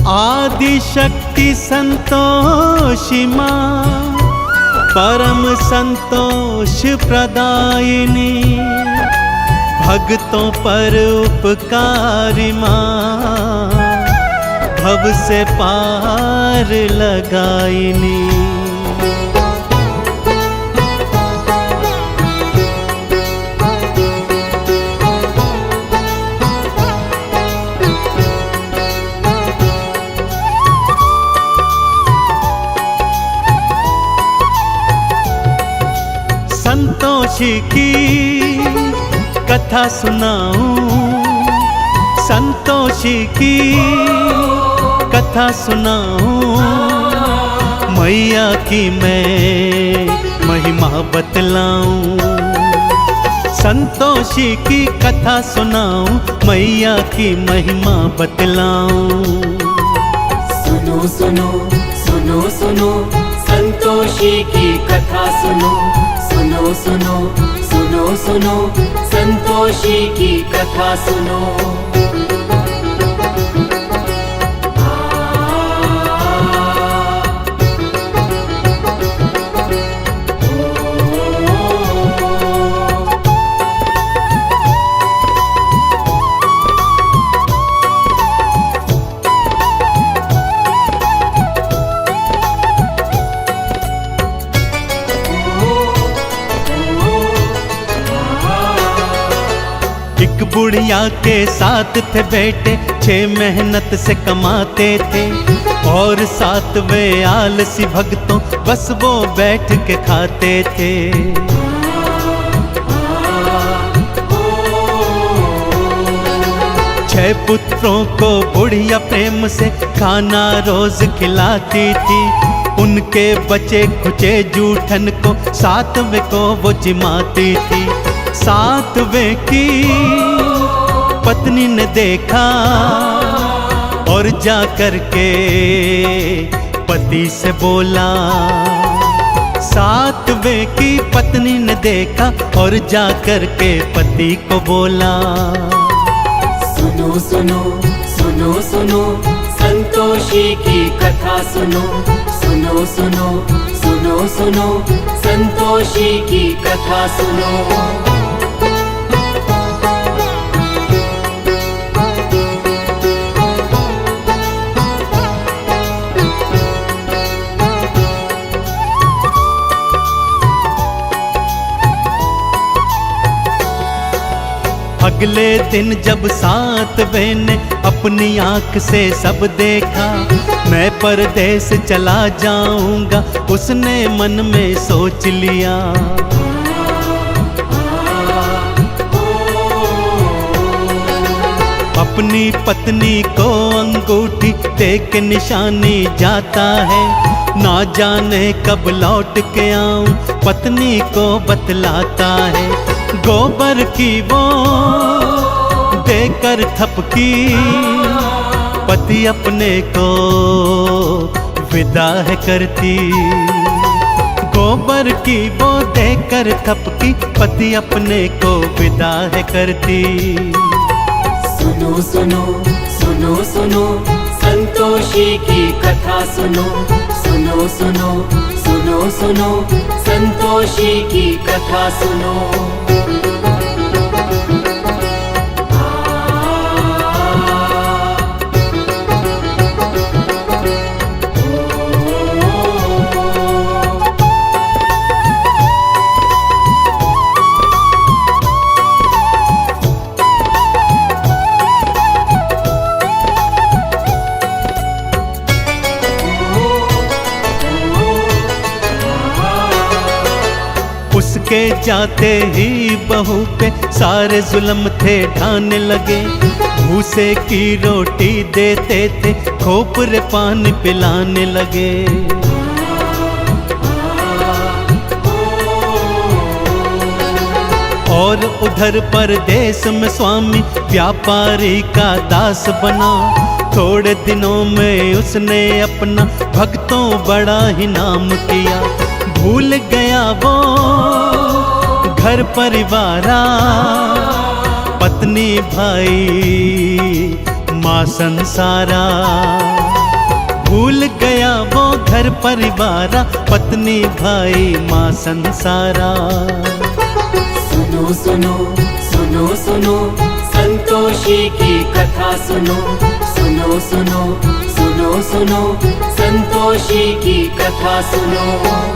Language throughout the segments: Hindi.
आदि शक्ति संतोषी माँ, परम संतोष प्रदायिनी, भक्तों पर उपकारी माँ, भव से पार लगाइनी। संतोषी की कथा सुनाऊं, संतोषी की कथा सुनाऊं, मैया की मैं महिमा बतलाऊं। संतोषी की कथा सुनाऊं, मैया की महिमा बतलाऊं। सुनो सुनो सुनो सुनो संतोषी की कथा सुनो, सुनो सुनो सुनो सुनो संतोषी की कथा सुनो। एक बुढ़िया के साथ थे बेटे, 6 मेहनत से कमाते थे, और 7 वे आलसी भक्तों बस वो बैठ के खाते थे। छह पुत्रों को बुढ़िया प्रेम से खाना रोज खिलाती थी, उनके बचे खुचे जूठन को 7वें को वो जिमाती थी। 7वें की पत्नी ने देखा और जा कर के पति से बोला। 7वें की पत्नी ने देखा और जा कर के पति को बोला। सुनो सुनो सुनो सुनो संतोषी की कथा सुनो, सुनो सुनो सुनो सुनो संतोषी की कथा सुनो। अगले दिन जब 7वें ने अपनी आँख से सब देखा, मैं परदेस चला जाऊंगा उसने मन में सोच लिया। अपनी पत्नी को अंगूठी दे के निशानी जाता है, ना जाने कब लौट के आऊं पत्नी को बतलाता है। गोबर की वो देकर थपकी, पति अपने को विदा है करती। गोबर की वो देकर थपकी, पति अपने को विदा है करती। सुनो सुनो सुनो सुनो संतोषी की कथा सुनो, सुनो सुनो सुनो सुनो संतोषी की कथा सुनो। उसके जाते ही बहू पे सारे जुल्म थे ढाने लगे, भूसे की रोटी देते थे, खोपरे पानी पिलाने लगे। और उधर परदेश में स्वामी व्यापारी का दास बना, थोड़े दिनों में उसने अपना भक्तों बड़ा ही नाम किया। भूल गया वो घर परिवारा, पत्नी भाई माँ संसारा। भूल गया वो घर परिवारा, पत्नी भाई माँ संसारा। सुनो सुनो सुनो सुनो संतोषी की कथा सुनो, सुनो सुनो सुनो सुनो संतोषी की कथा सुनो।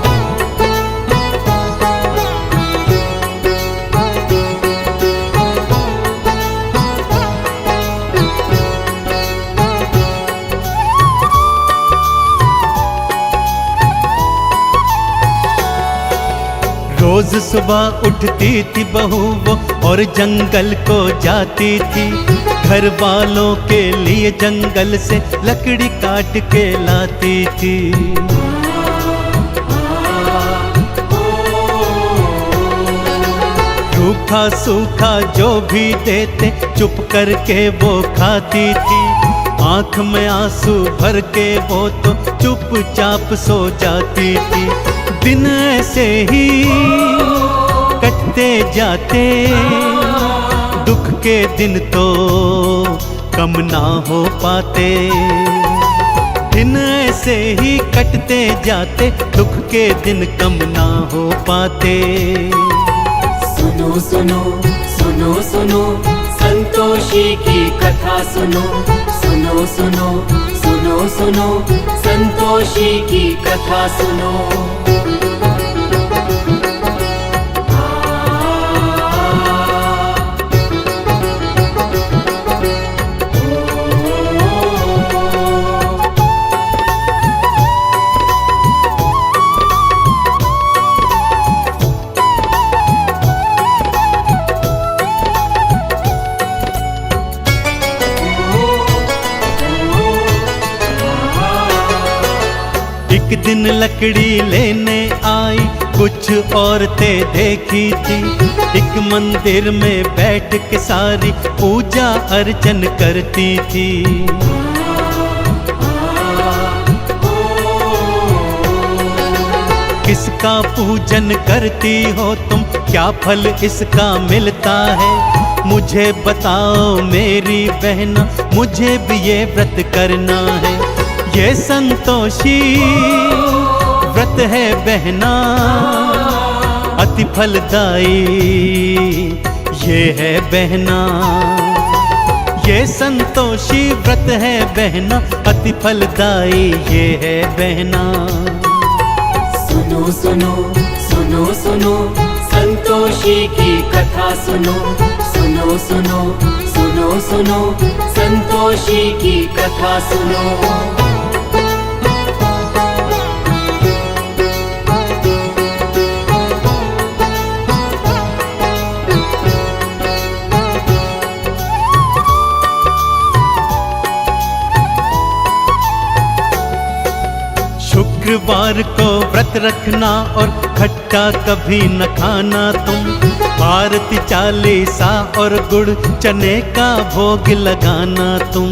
रोज सुबह उठती थी बहू वो और जंगल को जाती थी, घर वालों के लिए जंगल से लकड़ी काट के लाती थी। रूखा सूखा जो भी देते चुप करके वो खाती थी, आंख में आंसू भर के वो तो चुपचाप सो जाती थी। दिन ऐसे ही कटते जाते, दुख के दिन तो कम ना हो पाते। दिन ऐसे ही कटते जाते, दुख के दिन कम ना हो पाते। सुनो सुनो सुनो सुनो संतोषी की कथा सुनो, सुनो सुनो सुनो सुनो संतोषी की कथा सुनो। एक दिन लकड़ी लेने आई कुछ औरतें देखी थी, एक मंदिर में बैठ के सारी पूजा अर्चन करती थी। किसका पूजन करती हो तुम, क्या फल इसका मिलता है? मुझे बताओ मेरी बहना, मुझे भी ये व्रत करना है। ये संतोषी व्रत है बहना, अति फलदायी ये है बहना। ये संतोषी व्रत है बहना, अति फलदायी ये है बहना। सुनो सुनो सुनो सुनो संतोषी की कथा सुनो, सुनो सुनो सुनो सुनो संतोषी की कथा सुनो। शुक्रवार को व्रत रखना और खट्टा कभी न खाना तुम, आरती चालीसा और गुड़ चने का भोग लगाना तुम।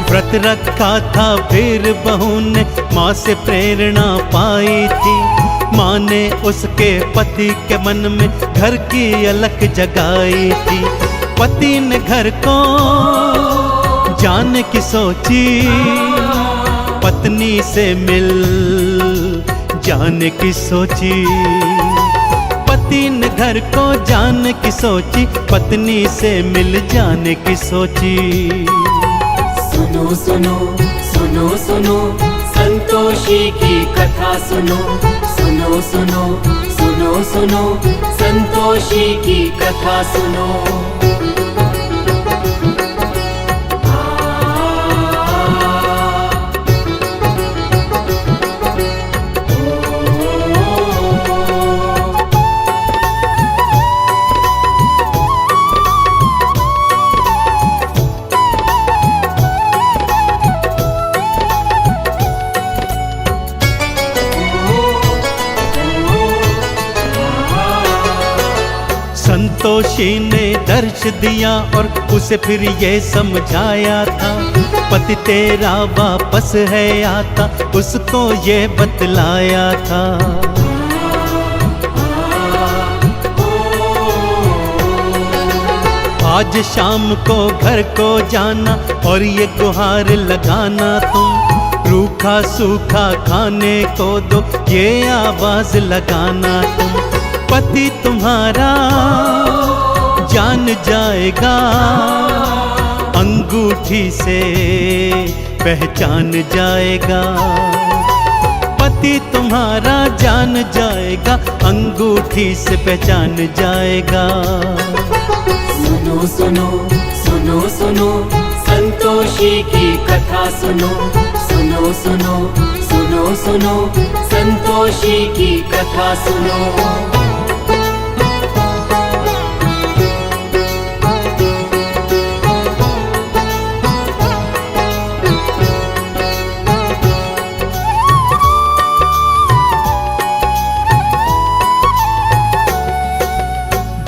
व्रत रखा था फिर बहू ने माँ से प्रेरणा पाई थी, माँ ने उसके पति के मन में घर की अलख जगाई थी। पति ने घर को जाने की सोची, पत्नी से मिल जाने की सोची। पति ने घर को जाने की सोची, पत्नी से मिल जाने की सोची। सुनो सुनो सुनो सुनो संतोषी की कथा सुनो, सुनो सुनो सुनो सुनो संतोषी की कथा सुनो। संतोषी ने दर्श दिया और उसे फिर ये समझाया था, पति तेरा वापस है आता, उसको ये बतलाया था। आज शाम को घर को जाना और ये गुहार लगाना तुम, रूखा सूखा खाने को दो ये आवाज लगाना तुम। पति तुम्हारा जान जाएगा, अंगूठी से पहचान जाएगा। पति तुम्हारा जान जाएगा, अंगूठी से पहचान जाएगा। सुनो सुनो सुनो सुनो संतोषी की कथा सुनो, सुनो सुनो सुनो सुनो संतोषी की कथा सुनो।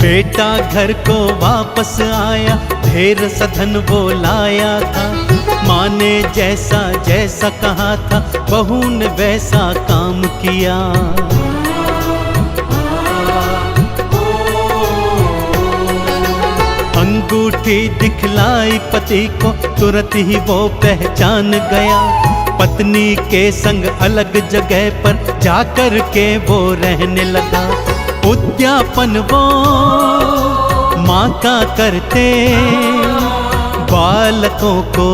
बेटा घर को वापस आया, ढेर सधन वो लाया था। माँ ने जैसा जैसा कहा था, बहू ने वैसा काम किया। अंगूठी दिखलाई पति को, तुरंत ही वो पहचान गया। पत्नी के संग अलग जगह पर जाकर के वो रहने लगा। उद्यापन वो माँ का करते, बालकों को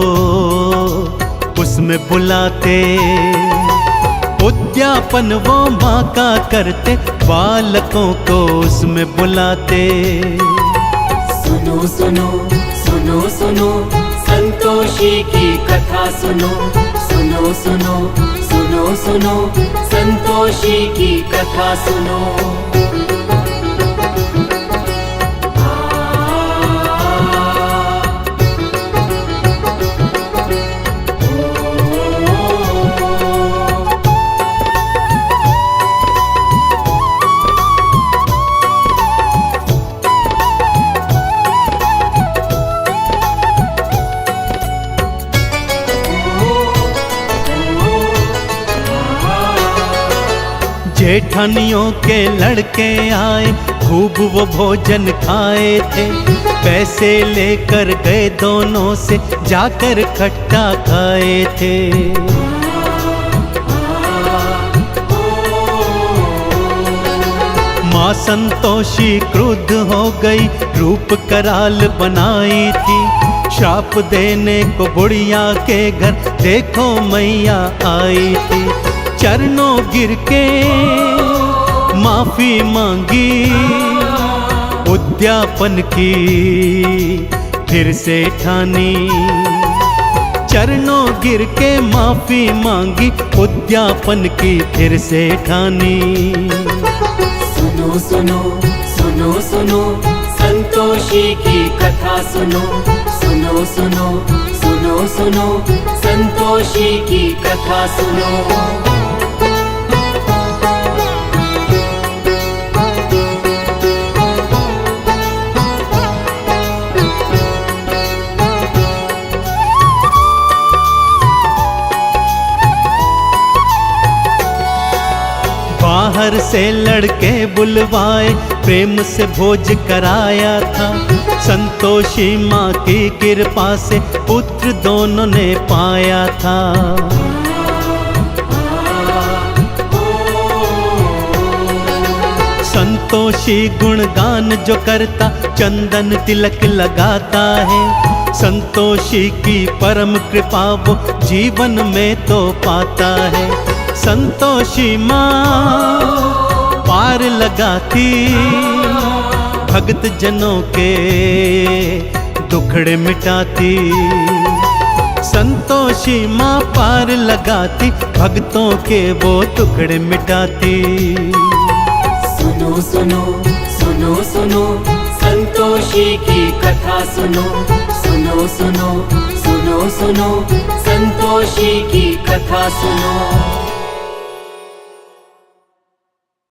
उसमें बुलाते। उद्यापन वो माँ का करते, बालकों को उसमें बुलाते। सुनो सुनो सुनो सुनो संतोषी की कथा सुनो, सुनो सुनो सुनो सुनो संतोषी की कथा सुनो। जेठानियों के लड़के आए, खूब वो भोजन खाए थे। पैसे लेकर गए दोनों से, जाकर खट्टा खाए थे। माँ संतोषी क्रुद्ध हो गई, रूप कराल बनाई थी। श्राप देने को बुढ़िया के घर देखो मैया आई थी। चरणों गिर के माफी मांगी, उद्यापन की फिर से ठानी। चरणों गिर के माफी मांगी, उद्यापन की फिर से ठानी। सुनो सुनो सुनो सुनो संतोषी की कथा सुनो, सुनो सुनो सुनो सुनो संतोषी की कथा सुनो। बाहर से लड़के बुलवाए, प्रेम से भोज कराया था। संतोषी माँ की कृपा से पुत्र दोनों ने पाया था। संतोषी गुणगान जो करता, चंदन तिलक लगाता है। संतोषी की परम कृपा वो जीवन में तो पाता है। संतोषी माँ पार लगाती, भक्त जनों के दुखड़े मिटाती। संतोषी माँ पार लगाती, भक्तों के वो टुकड़े मिटाती। सुनो सुनो सुनो सुनो संतोषी की कथा सुनो, सुनो सुनो सुनो सुनो संतोषी की कथा सुनो।